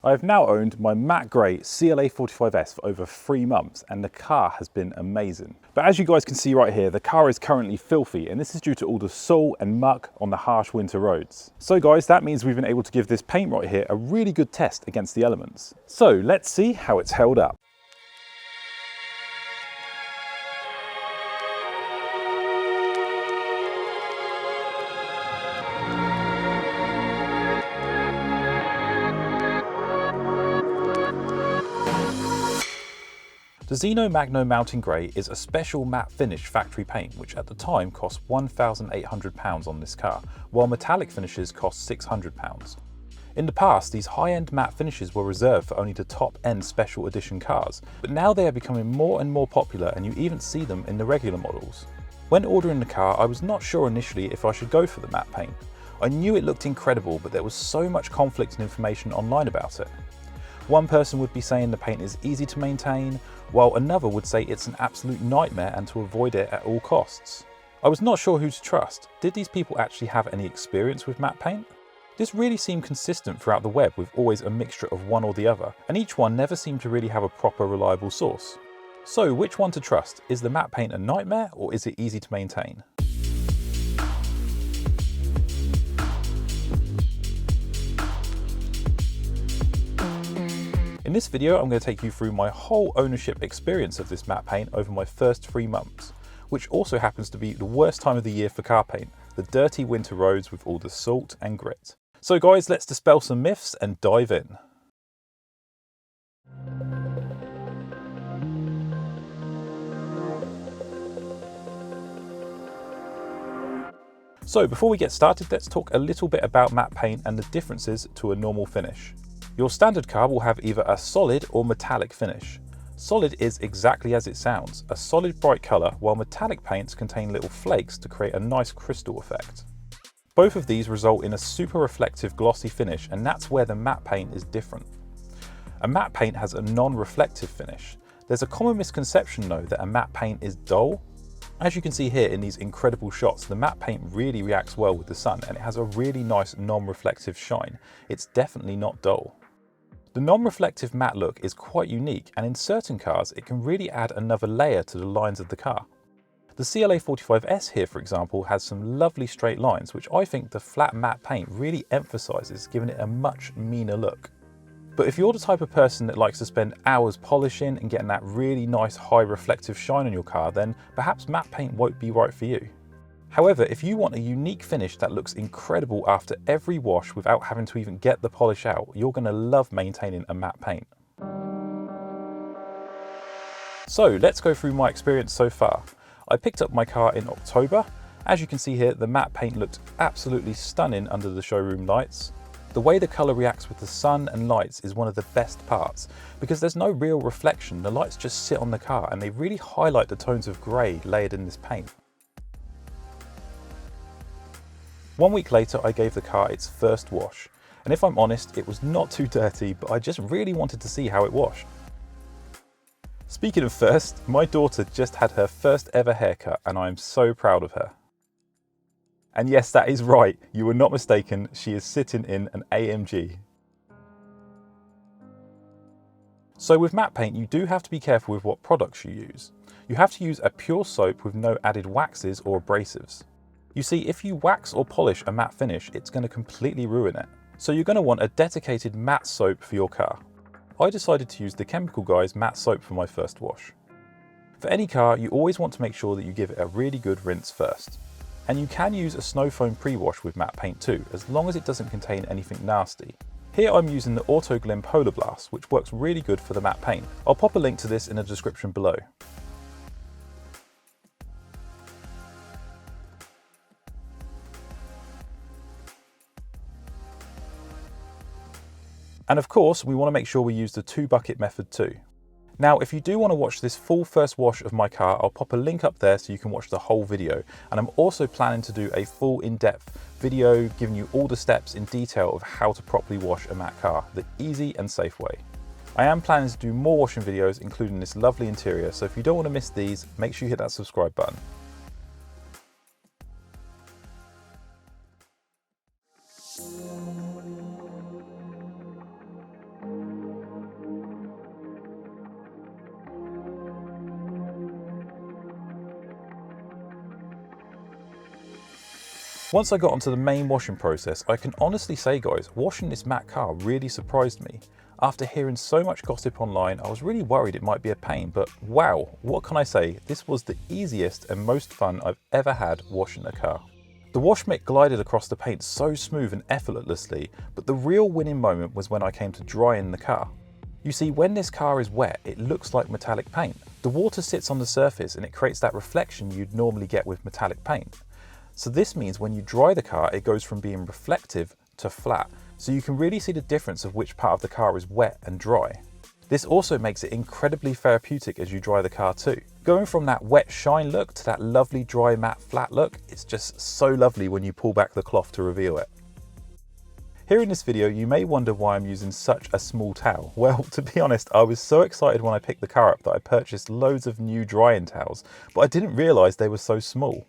I have now owned my matte grey CLA45s for over 3 months and the car has been amazing. But as you guys can see right here, the car is currently filthy and this is due to all the salt and muck on the harsh winter roads. So guys, that means we've been able to give this paint right here a really good test against the elements. So let's see how it's held up. Designo Magno Mountain Grey is a special matte finish factory paint which at the time cost £1,800 on this car, while metallic finishes cost £600. In the past, these high-end matte finishes were reserved for only the top-end special edition cars, but now they are becoming more and more popular and you even see them in the regular models. When ordering the car, I was not sure initially if I should go for the matte paint. I knew it looked incredible, but there was so much conflicting information online about it. One person would be saying the paint is easy to maintain, while another would say it's an absolute nightmare and to avoid it at all costs. I was not sure who to trust. Did these people actually have any experience with matte paint? This really seemed consistent throughout the web with always a mixture of one or the other, and each one never seemed to really have a proper reliable source. So which one to trust? Is the matte paint a nightmare or is it easy to maintain? In this video, I'm going to take you through my whole ownership experience of this matte paint over my first 3 months, which also happens to be the worst time of the year for car paint, the dirty winter roads with all the salt and grit. So guys, let's dispel some myths and dive in. So before we get started, let's talk a little bit about matte paint and the differences to a normal finish. Your standard car will have either a solid or metallic finish. Solid is exactly as it sounds, a solid bright colour, while metallic paints contain little flakes to create a nice crystal effect. Both of these result in a super reflective glossy finish, and that's where the matte paint is different. A matte paint has a non-reflective finish. There's a common misconception though that a matte paint is dull. As you can see here in these incredible shots, the matte paint really reacts well with the sun and it has a really nice non-reflective shine. It's definitely not dull. The non-reflective matte look is quite unique, and in certain cars it can really add another layer to the lines of the car. The CLA45s here, for example, has some lovely straight lines which I think the flat matte paint really emphasises, giving it a much meaner look. But if you're the type of person that likes to spend hours polishing and getting that really nice high reflective shine on your car, then perhaps matte paint won't be right for you. However, if you want a unique finish that looks incredible after every wash without having to even get the polish out, you're going to love maintaining a matte paint. So let's go through my experience so far. I picked up my car in October. As you can see here, the matte paint looked absolutely stunning under the showroom lights. The way the colour reacts with the sun and lights is one of the best parts, because there's no real reflection, the lights just sit on the car and they really highlight the tones of grey layered in this paint. 1 week later, I gave the car its first wash, and if I'm honest, it was not too dirty, but I just really wanted to see how it washed. Speaking of first, my daughter just had her first ever haircut, and I am so proud of her. And yes, that is right, you were not mistaken, she is sitting in an AMG. So with matte paint, you do have to be careful with what products you use. You have to use a pure soap with no added waxes or abrasives. You see, if you wax or polish a matte finish, it's going to completely ruin it. So you're going to want a dedicated matte soap for your car. I decided to use the Chemical Guys matte soap for my first wash. For any car, you always want to make sure that you give it a really good rinse first. And you can use a snow foam pre-wash with matte paint too, as long as it doesn't contain anything nasty. Here I'm using the Autoglym Polar Blast, which works really good for the matte paint. I'll pop a link to this in the description below. And of course, we want to make sure we use the 2-bucket method too. Now, if you do want to watch this full first wash of my car, I'll pop a link up there so you can watch the whole video. And I'm also planning to do a full in-depth video giving you all the steps in detail of how to properly wash a matte car, the easy and safe way. I am planning to do more washing videos, including this lovely interior, so if you don't want to miss these, make sure you hit that subscribe button. Once I got onto the main washing process, I can honestly say guys, washing this matte car really surprised me. After hearing so much gossip online, I was really worried it might be a pain, but wow, what can I say? This was the easiest and most fun I've ever had washing a car. The wash mitt glided across the paint so smooth and effortlessly, but the real winning moment was when I came to drying the car. You see, when this car is wet, it looks like metallic paint. The water sits on the surface and it creates that reflection you'd normally get with metallic paint. So this means when you dry the car, it goes from being reflective to flat. So you can really see the difference of which part of the car is wet and dry. This also makes it incredibly therapeutic as you dry the car too. Going from that wet shine look to that lovely dry matte flat look, it's just so lovely when you pull back the cloth to reveal it. Here in this video, you may wonder why I'm using such a small towel. Well, to be honest, I was so excited when I picked the car up that I purchased loads of new drying towels, but I didn't realise they were so small.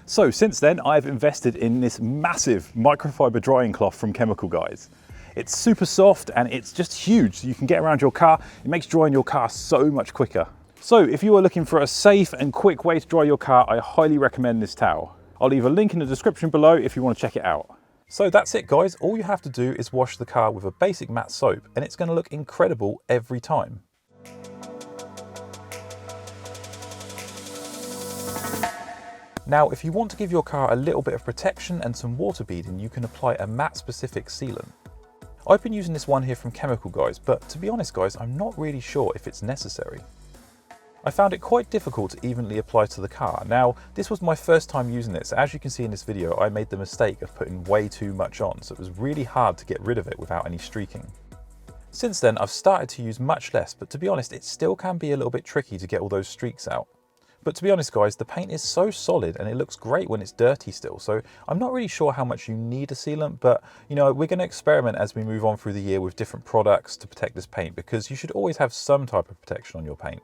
So since then, I've invested in this massive microfiber drying cloth from Chemical Guys. It's super soft and it's just huge, so you can get around your car. It makes drying your car so much quicker. So if you are looking for a safe and quick way to dry your car, I highly recommend this towel. I'll leave a link in the description below if you want to check it out. So that's it guys, all you have to do is wash the car with a basic matte soap and it's going to look incredible every time. Now, if you want to give your car a little bit of protection and some water beading, you can apply a matte specific sealant. I've been using this one here from Chemical Guys, but to be honest guys, I'm not really sure if it's necessary. I found it quite difficult to evenly apply to the car. Now, this was my first time using it, so as you can see in this video, I made the mistake of putting way too much on, so it was really hard to get rid of it without any streaking. Since then, I've started to use much less, but to be honest, it still can be a little bit tricky to get all those streaks out. But to be honest guys, the paint is so solid and it looks great when it's dirty still, so I'm not really sure how much you need a sealant, but you know, we're going to experiment as we move on through the year with different products to protect this paint, because you should always have some type of protection on your paint.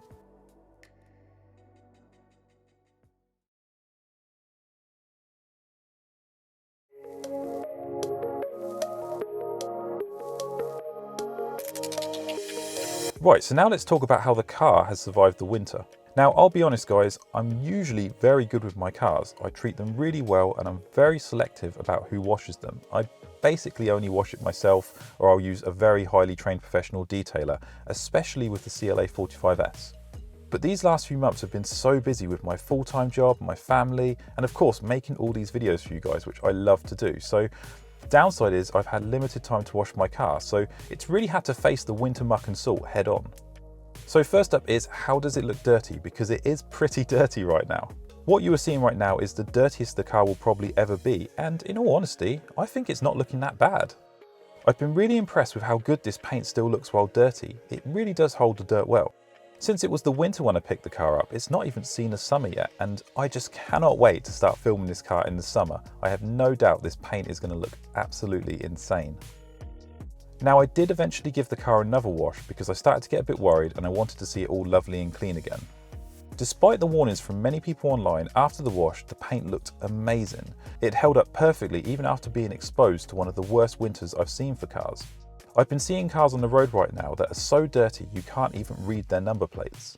Right, so now let's talk about how the car has survived the winter. Now, I'll be honest guys, I'm usually very good with my cars. I treat them really well and I'm very selective about who washes them. I basically only wash it myself, or I'll use a very highly trained professional detailer, especially with the CLA45s. But these last few months have been so busy with my full-time job, my family, and of course making all these videos for you guys, which I love to do. So the downside is I've had limited time to wash my car, so it's really had to face the winter muck and salt head on. So first up is, how does it look dirty? Because it is pretty dirty right now. What you are seeing right now is the dirtiest the car will probably ever be, and in all honesty, I think it's not looking that bad. I've been really impressed with how good this paint still looks while dirty. It really does hold the dirt well. Since it was the winter when I picked the car up, it's not even seen a summer yet, and I just cannot wait to start filming this car in the summer. I have no doubt this paint is going to look absolutely insane. Now, I did eventually give the car another wash because I started to get a bit worried and I wanted to see it all lovely and clean again. Despite the warnings from many people online, after the wash, the paint looked amazing. It held up perfectly even after being exposed to one of the worst winters I've seen for cars. I've been seeing cars on the road right now that are so dirty you can't even read their number plates.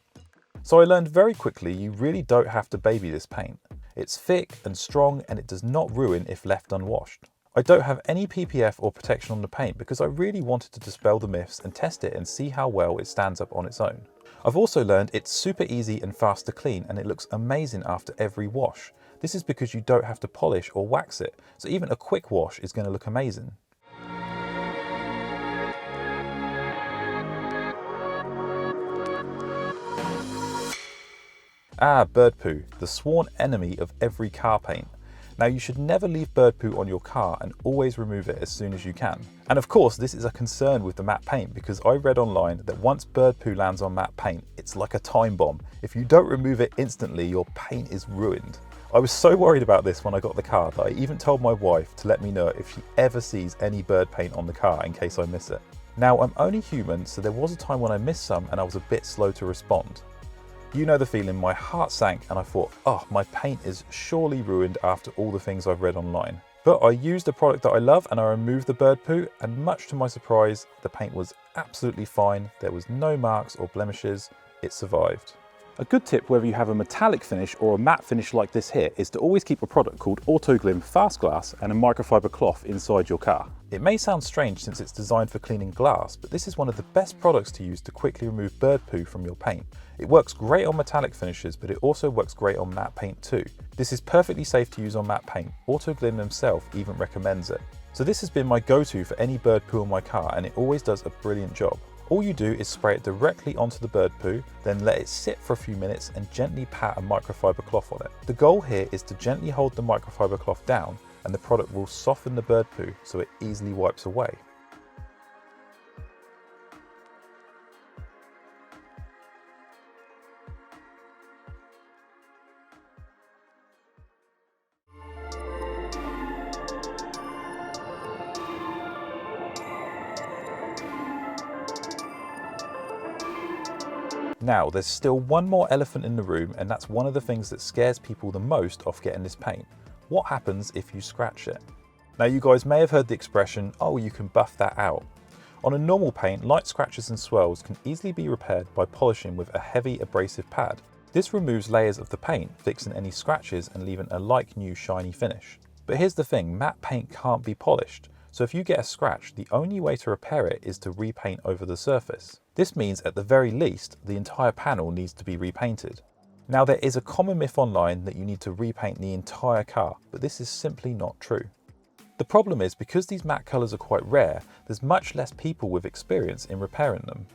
So I learned very quickly you really don't have to baby this paint. It's thick and strong and it does not ruin if left unwashed. I don't have any PPF or protection on the paint because I really wanted to dispel the myths and test it and see how well it stands up on its own. I've also learned it's super easy and fast to clean and it looks amazing after every wash. This is because you don't have to polish or wax it, so even a quick wash is going to look amazing. Ah, bird poo, the sworn enemy of every car paint. Now, you should never leave bird poo on your car and always remove it as soon as you can. And of course, this is a concern with the matte paint because I read online that once bird poo lands on matte paint, it's like a time bomb. If you don't remove it instantly, your paint is ruined. I was so worried about this when I got the car that I even told my wife to let me know if she ever sees any bird paint on the car in case I miss it. Now, I'm only human, so there was a time when I missed some and I was a bit slow to respond. You know the feeling, my heart sank and I thought, oh, my paint is surely ruined after all the things I've read online. But I used a product that I love and I removed the bird poo, and much to my surprise, the paint was absolutely fine. There was no marks or blemishes. It survived. A good tip whether you have a metallic finish or a matte finish like this here is to always keep a product called Autoglym fast glass and a microfiber cloth inside your car. It may sound strange since it's designed for cleaning glass, but this is one of the best products to use to quickly remove bird poo from your paint. It works great on metallic finishes, but it also works great on matte paint too. This is perfectly safe to use on matte paint. Autoglym themselves even recommends it. So this has been my go-to for any bird poo on my car, and it always does a brilliant job. All you do is spray it directly onto the bird poo, then let it sit for a few minutes and gently pat a microfiber cloth on it. The goal here is to gently hold the microfiber cloth down, and the product will soften the bird poo so it easily wipes away. Now, there's still one more elephant in the room, and that's one of the things that scares people the most off getting this paint. What happens if you scratch it? Now, you guys may have heard the expression, oh, you can buff that out. On a normal paint, light scratches and swirls can easily be repaired by polishing with a heavy abrasive pad. This removes layers of the paint, fixing any scratches and leaving a like new shiny finish. But here's the thing, matte paint can't be polished. So if you get a scratch, the only way to repair it is to repaint over the surface. This means at the very least, the entire panel needs to be repainted. Now, there is a common myth online that you need to repaint the entire car, but this is simply not true. The problem is, because these matte colours are quite rare, there's much less people with experience in repairing them.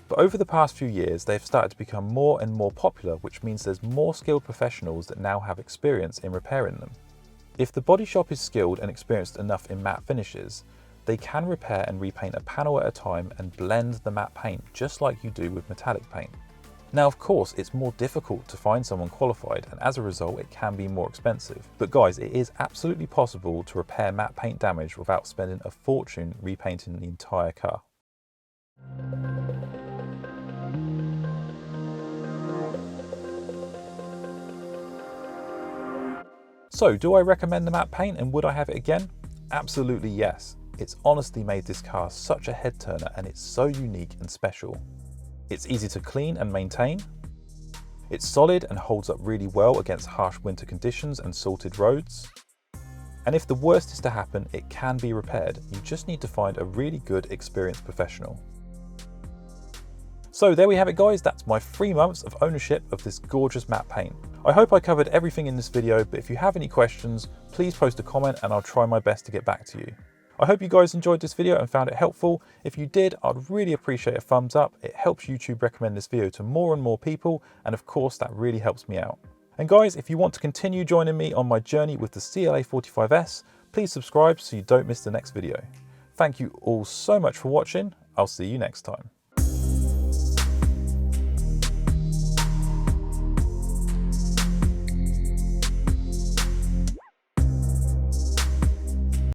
But over the past few years, they've started to become more and more popular, which means there's more skilled professionals that now have experience in repairing them. If the body shop is skilled and experienced enough in matte finishes, they can repair and repaint a panel at a time and blend the matte paint just like you do with metallic paint. Now, of course, it's more difficult to find someone qualified, and as a result, it can be more expensive. But guys, it is absolutely possible to repair matte paint damage without spending a fortune repainting the entire car. So, do I recommend the matte paint, and would I have it again? Absolutely yes. It's honestly made this car such a head turner, and it's so unique and special. It's easy to clean and maintain. It's solid and holds up really well against harsh winter conditions and salted roads. And if the worst is to happen, it can be repaired. You just need to find a really good, experienced professional. So there we have it guys, that's my 3 months of ownership of this gorgeous matte paint. I hope I covered everything in this video, but if you have any questions, please post a comment and I'll try my best to get back to you. I hope you guys enjoyed this video and found it helpful. If you did, I'd really appreciate a thumbs up. It helps YouTube recommend this video to more and more people, and of course that really helps me out. And guys, if you want to continue joining me on my journey with the CLA45s, please subscribe so you don't miss the next video. Thank you all so much for watching. I'll see you next time.